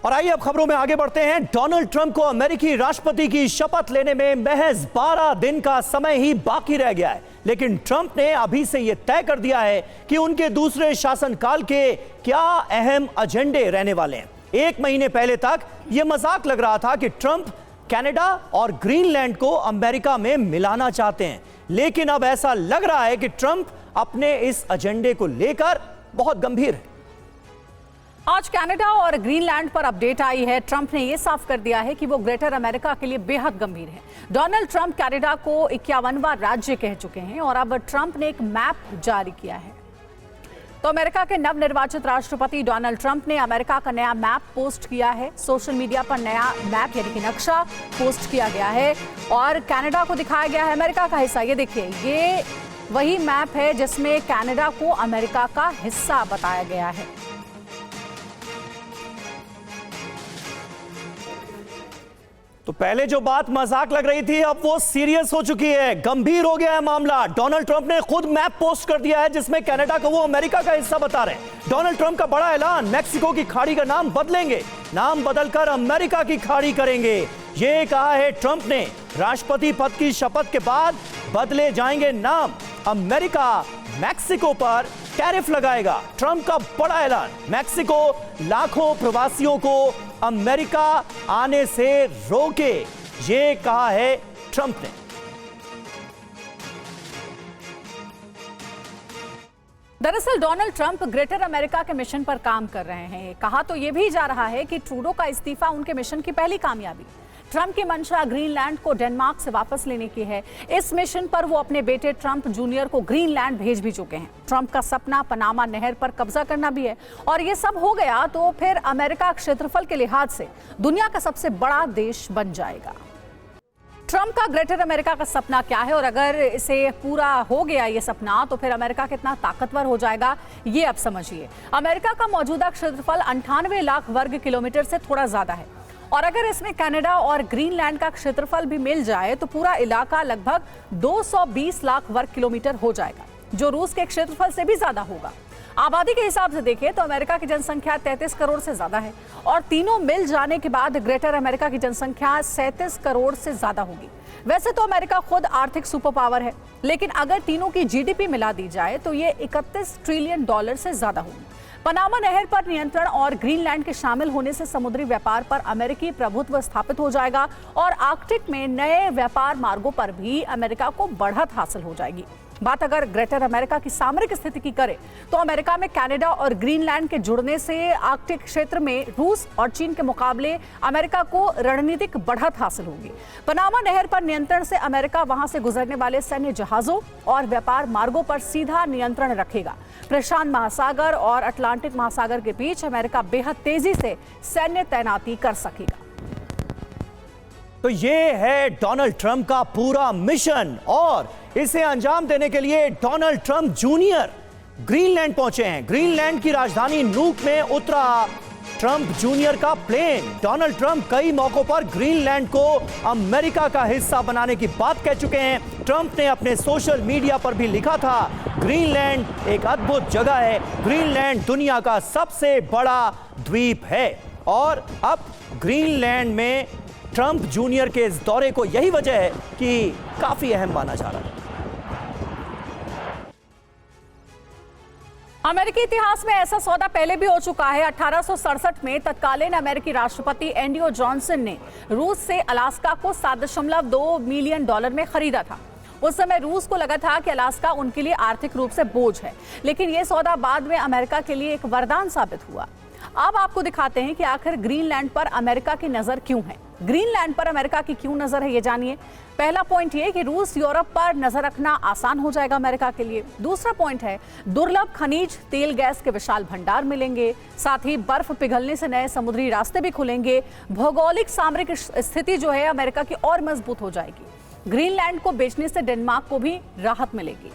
और आइए अब खबरों में आगे बढ़ते हैं। डोनाल्ड ट्रंप को अमेरिकी राष्ट्रपति की शपथ लेने में महज 12 दिन का समय ही बाकी रह गया है, लेकिन ट्रंप ने अभी से यह तय कर दिया है कि उनके दूसरे शासनकाल के क्या अहम एजेंडे रहने वाले हैं। 1 महीने पहले तक यह मजाक लग रहा था कि ट्रंप कनाडा और ग्रीनलैंड को अमेरिका में मिलाना चाहते हैं, लेकिन अब ऐसा लग रहा है कि ट्रंप अपने इस एजेंडे को लेकर बहुत गंभीर है। आज कनाडा और ग्रीनलैंड पर अपडेट आई है। ट्रंप ने यह साफ कर दिया है कि वो ग्रेटर अमेरिका के लिए बेहद गंभीर है। डोनाल्ड ट्रंप कनाडा को 51वां राज्य कह चुके हैं और अब ट्रंप ने एक मैप जारी किया है। तो अमेरिका के नवनिर्वाचित राष्ट्रपति डोनाल्ड ट्रंप ने अमेरिका का नया मैप पोस्ट किया है। सोशल मीडिया पर नया मैप यानी कि नक्शा पोस्ट किया गया है और कनाडा को दिखाया गया है अमेरिका का हिस्सा। ये देखिए, ये वही मैप है जिसमें कनाडा को अमेरिका का हिस्सा बताया गया है। तो पहले जो बात मजाक लग रही थी, अब वो सीरियस हो चुकी है, गंभीर हो गया है मामला। डोनाल्ड ट्रंप ने खुद मैप पोस्ट कर दिया है जिसमें कनाडा को वो अमेरिका का हिस्सा बता रहे हैं। डोनाल्ड ट्रंप का बड़ा ऐलान, मैक्सिको की खाड़ी का नाम बदलेंगे, नाम बदलकर अमेरिका की खाड़ी करेंगे, ये कहा है ट्रंप ने। राष्ट्रपति पद की शपथ के बाद बदले जाएंगे नाम। अमेरिका मैक्सिको पर टैरिफ लगाएगा, ट्रंप का बड़ा ऐलान। मैक्सिको लाखों प्रवासियों को अमेरिका आने से रोके, ये कहा है ट्रंप ने। दरअसल डोनाल्ड ट्रंप ग्रेटर अमेरिका के मिशन पर काम कर रहे हैं। कहा तो यह भी जा रहा है कि ट्रूडो का इस्तीफा उनके मिशन की पहली कामयाबी। ट्रंप की मंशा ग्रीनलैंड को डेनमार्क से वापस लेने की है। इस मिशन पर वो अपने बेटे ट्रंप जूनियर को ग्रीनलैंड भेज भी चुके हैं। ट्रंप का सपना पनामा नहर पर कब्जा करना भी है और ये सब हो गया तो फिर अमेरिका क्षेत्रफल के लिहाज से दुनिया का सबसे बड़ा देश बन जाएगा। ट्रंप का ग्रेटर अमेरिका का सपना क्या है और अगर इसे पूरा हो गया ये सपना तो फिर अमेरिका कितना ताकतवर हो जाएगा, ये अब समझिए। अमेरिका का मौजूदा क्षेत्रफल 98 लाख वर्ग किलोमीटर से थोड़ा ज्यादा है और अगर इसमें कनाडा और ग्रीनलैंड का क्षेत्रफल भी मिल जाए तो पूरा इलाका लगभग 220 लाख वर्ग किलोमीटर हो जाएगा, जो रूस के क्षेत्रफल से भी ज्यादा होगा। आबादी के हिसाब से देखें तो अमेरिका की जनसंख्या 33 करोड़ से ज्यादा है और तीनों मिल जाने के बाद ग्रेटर अमेरिका की जनसंख्या 37 करोड़ से ज्यादा होगी। वैसे तो अमेरिका खुद आर्थिक सुपर पावर है, लेकिन अगर तीनों की जीडीपी मिला दी जाए तो ये 31 ट्रिलियन डॉलर से ज्यादा होगी। पनामा नहर पर नियंत्रण और ग्रीनलैंड के शामिल होने से समुद्री व्यापार पर अमेरिकी प्रभुत्व स्थापित हो जाएगा और आर्कटिक में नए व्यापार मार्गों पर भी अमेरिका को बढ़त हासिल हो जाएगी। बात अगर ग्रेटर अमेरिका की सामरिक स्थिति की करें तो अमेरिका में कनाडा और ग्रीनलैंड के जुड़ने से आर्कटिक क्षेत्र में रूस और चीन के मुकाबले अमेरिका को रणनीतिक बढ़त हासिल होगी। पनामा नहर पर नियंत्रण से अमेरिका वहां से गुजरने वाले सैन्य जहाजों और व्यापार मार्गों पर सीधा नियंत्रण रखेगा। प्रशांत महासागर और अटलांटिक महासागर के बीच अमेरिका बेहद तेजी से सैन्य तैनाती कर सकेगा। तो ये है डोनाल्ड ट्रंप का पूरा मिशन और इसे अंजाम देने के लिए डोनाल्ड ट्रंप जूनियर ग्रीनलैंड पहुंचे हैं। ग्रीनलैंड की राजधानी नूक में उतरा ट्रंप जूनियर का प्लेन। डोनाल्ड ट्रंप कई मौकों पर ग्रीनलैंड को अमेरिका का हिस्सा बनाने की बात कह चुके हैं। ट्रंप ने अपने सोशल मीडिया पर भी लिखा था, ग्रीनलैंड एक अद्भुत जगह है, ग्रीनलैंड दुनिया का सबसे बड़ा द्वीप है। और अब ग्रीनलैंड में ट्रंप जूनियर के इस दौरे को यही वजह है कि काफी अहम माना जा रहा है। अमेरिकी इतिहास में ऐसा सौदा पहले भी हो चुका है। 1867 में तत्कालीन अमेरिकी राष्ट्रपति एंड्रयू जॉनसन ने रूस से अलास्का को $7.2 मिलियन में खरीदा था। उस समय रूस को लगा था कि अलास्का उनके लिए आर्थिक रूप से बोझ है, लेकिन यह सौदा बाद में अमेरिका के लिए एक वरदान साबित हुआ। अब आपको दिखाते हैं कि आखिर ग्रीनलैंड पर अमेरिका की नजर क्यों है। ग्रीनलैंड पर अमेरिका की क्यों नजर है, ये जानिए। पहला पॉइंट ये कि रूस यूरोप पर नजर रखना आसान हो जाएगा अमेरिका के लिए। दूसरा पॉइंट है, दुर्लभ खनिज तेल गैस के विशाल भंडार मिलेंगे, साथ ही बर्फ पिघलने से नए समुद्री रास्ते भी खुलेंगे। भौगोलिक सामरिक स्थिति जो है अमेरिका की और मजबूत हो जाएगी। ग्रीनलैंड को बेचने से डेनमार्क को भी राहत मिलेगी।